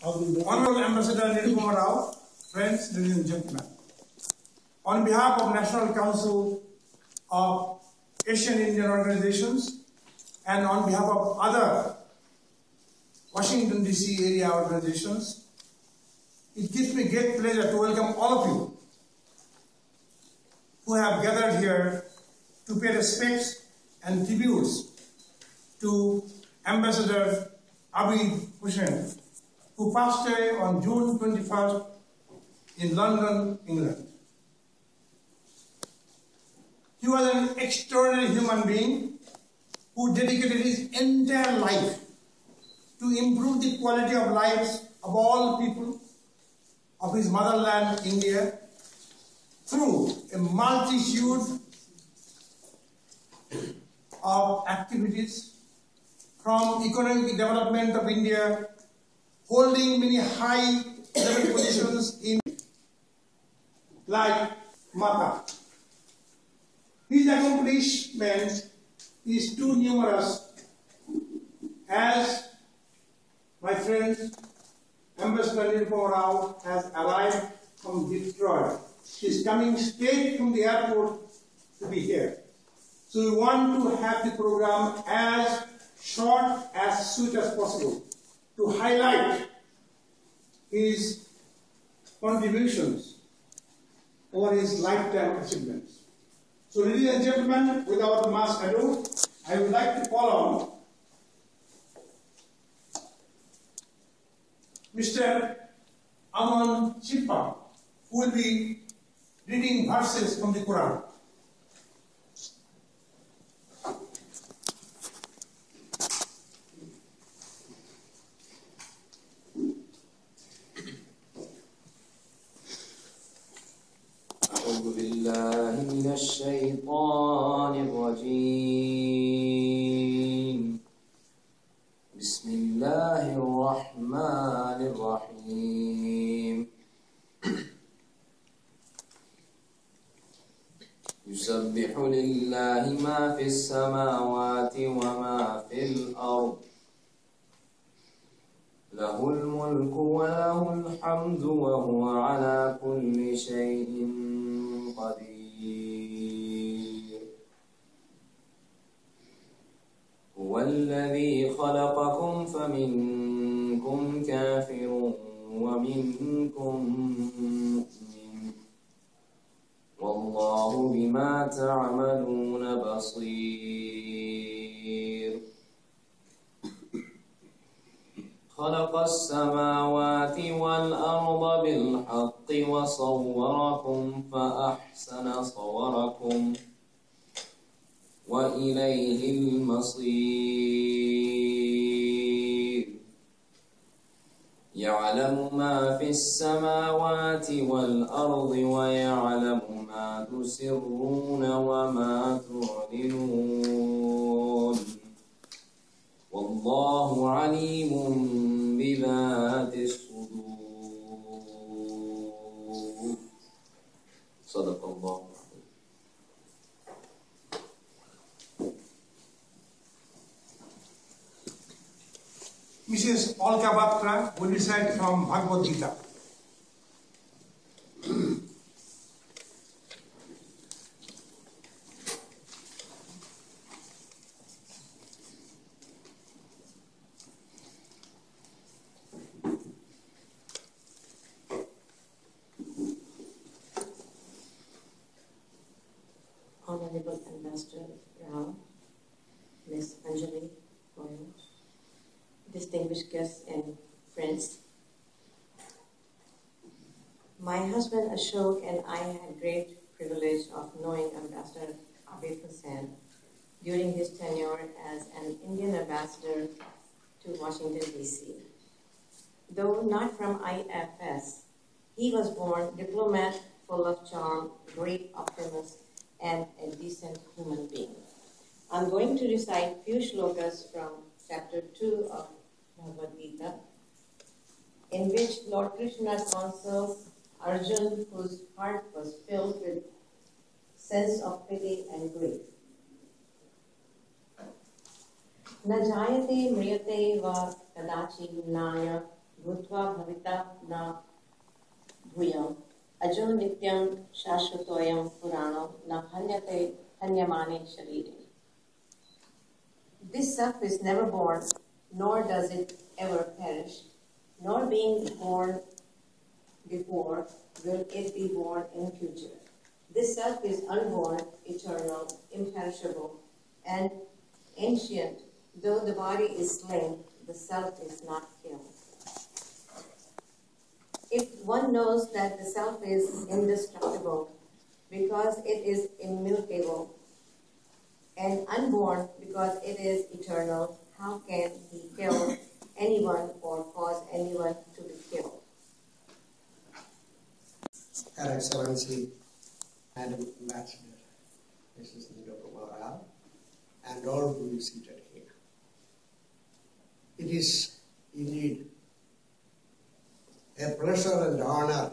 Honorable Ambassador Nirupama Rao, friends, ladies and gentlemen, on behalf of National Council of Asian Indian Organizations and on behalf of other Washington DC area organizations, it gives me great pleasure to welcome all of you who have gathered here to pay respects and tributes to Ambassador Abid Hussain, who passed away on June 21st in London, England. He was an extraordinary human being who dedicated his entire life to improve the quality of lives of all people of his motherland, India, through a multitude of activities, from economic development of India, holding many high-level positions in like Mata. His accomplishment is too numerous, as my friend Ambassador Nirupama Rao has arrived from Detroit. She is coming straight from the airport to be here. So we want to have the program as short, as sweet as possible to highlight his contributions over his lifetime achievements. So ladies and gentlemen, without much ado, I would like to call on Mr. Aman Chipa, who will be reading verses from the Quran. أعوذ بالله من الشيطان الرجيم. بسم الله الرحمن الرحيم. يسبح لله ما في السماوات وما في الأرض، له الملك وله الحمد وهو على كل شيء قدير. هو الذي خلقكم فمنكم كافر ومنكم مؤمن، والله بما تعملون بصير. خلق السماوات والأرض بالحق وصوركم فأحسن صوركم وإليه المصير. يعلم ما في السماوات والأرض ويعلم ما تسرون وما تعلنون، والله عليم بذات الصدور. صدق الله. Mrs. Olka Batra will recite from Bhagavad Gita. Honorable Ambassador Rao, Ms. Anjali Goyal, distinguished guests and friends. My husband Ashok and I had great privilege of knowing Ambassador Abid Hussain during his tenure as an Indian ambassador to Washington, D.C. Though not from IFS, he was born diplomat, full of charm, great optimist, and a decent human being. I'm going to recite few shlokas from chapter 2 of Bhagavad Gita, in which Lord Krishna counsels Arjun, whose heart was filled with sense of pity and grief. न जायते म्रियते वा कदाचि नाय भूत्वा भविता न भूयम् अजो नित्यं शाश्वतोऽयं पुराणो न हन्यते हन्यमाने शरीरे. This self is never born, nor does it ever perish, nor being born before will it be born in future. This self is unborn, eternal, imperishable, and ancient. Though the body is slain, the self is not killed. If one knows that the self is indestructible because it is immutable, and unborn because it is eternal, how can he kill anyone or cause anyone to be killed? Her Excellency, Madam Ambassador, Mrs. Nido Kumara, and all who is seated here. It is indeed a pleasure and honor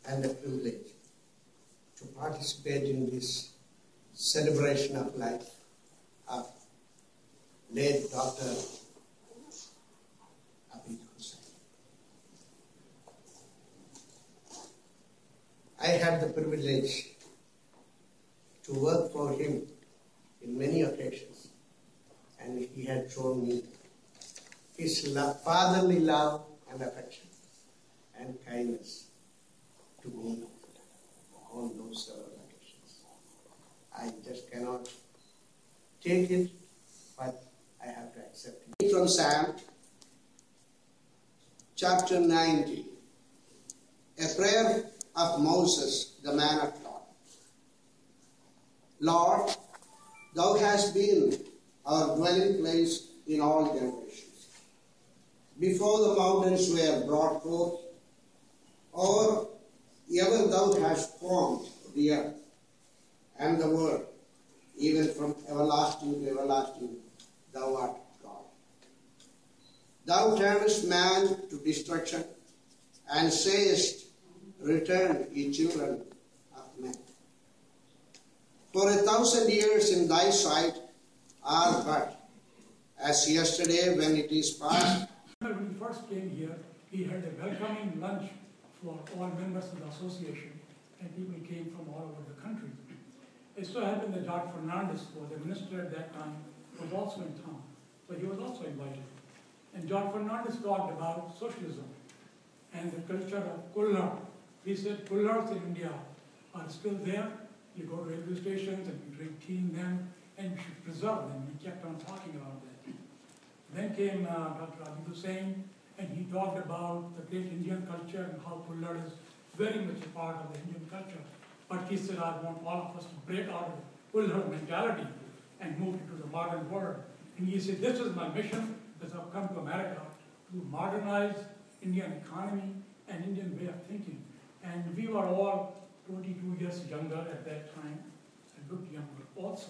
and a privilege to participate in this celebration of life of late Dr. Abid Hussain. I had the privilege to work for him in many occasions, and he had shown me his fatherly love and affection and kindness to me on those several occasions. I just cannot take it, but I have to accept it. From Psalm chapter 90, a prayer of Moses, the man of God. Lord, thou hast been our dwelling place in all generations. Before the mountains were brought forth, or ever thou hast formed the earth and the world, even from everlasting to everlasting, thou art God. Thou turnest man to destruction, and sayest, return, ye children of men. For 1,000 years in thy sight are but as yesterday when it is past. When he first came here, he had a welcoming lunch for all members of the association, and people came from all over the country. It so happened that George Fernandez, who was the minister at that time, was also in town, so he was also invited. And George Fernandez talked about socialism and the culture of kullad. He said kullads in India are still there. You go to railway stations and you drink tea in them, and you should preserve them. He kept on talking about that. Then came Dr. Abid Hussain, and he talked about the great Indian culture and how kullad is very much a part of the Indian culture. But he said, I want all of us to break out of the kullad mentality and move into the modern world. And he said, this is my mission, as I've come to America, to modernize Indian economy and Indian way of thinking. And we were all 22 years younger at that time, and looked younger also.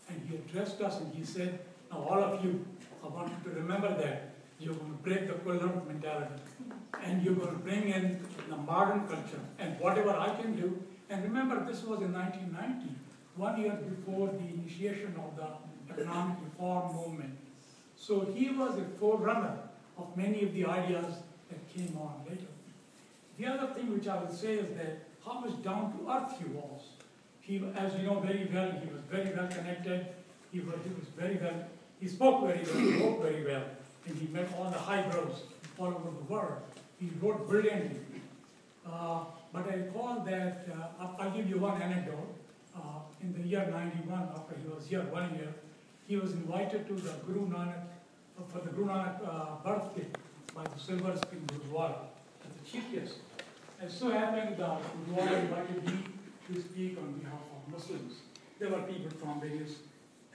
And he addressed us and he said, now all of you, I want you to remember that you're going to break the kullad mentality, and you're going to bring in the modern culture, and whatever I can do. And remember, this was in 1990, 1 year before the initiation of the economic reform movement. So he was a forerunner of many of the ideas that came on later. The other thing which I will say is that how much down to earth he was. He, as you know very well, he was very well connected. He spoke very well, he wrote very well, and he met all the highbrows all over the world. He wrote brilliantly. But I recall that, I'll give you one anecdote. In the year 91, after he was here 1 year, he was invited to the Guru Nanak, for the Guru Nanak birthday by the Silver Spring Gurudwara as the chief guest. And so happened that Gurudwara invited me to speak on behalf of Muslims. There were people from various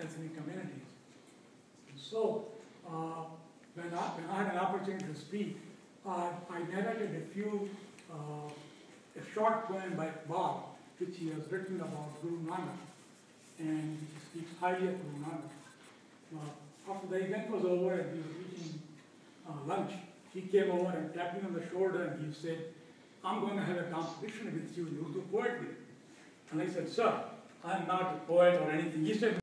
ethnic communities. And so, when I had an opportunity to speak, I narrated a short poem by Iqbal, which he has written about Guru Nanak, and he speaks highly of Guru Nanak. After the event was over and we were eating lunch, he came over and tapped me on the shoulder and he said, I'm going to have a competition with you in Urdu poetry. And I said, sir, I'm not a poet or anything. He said,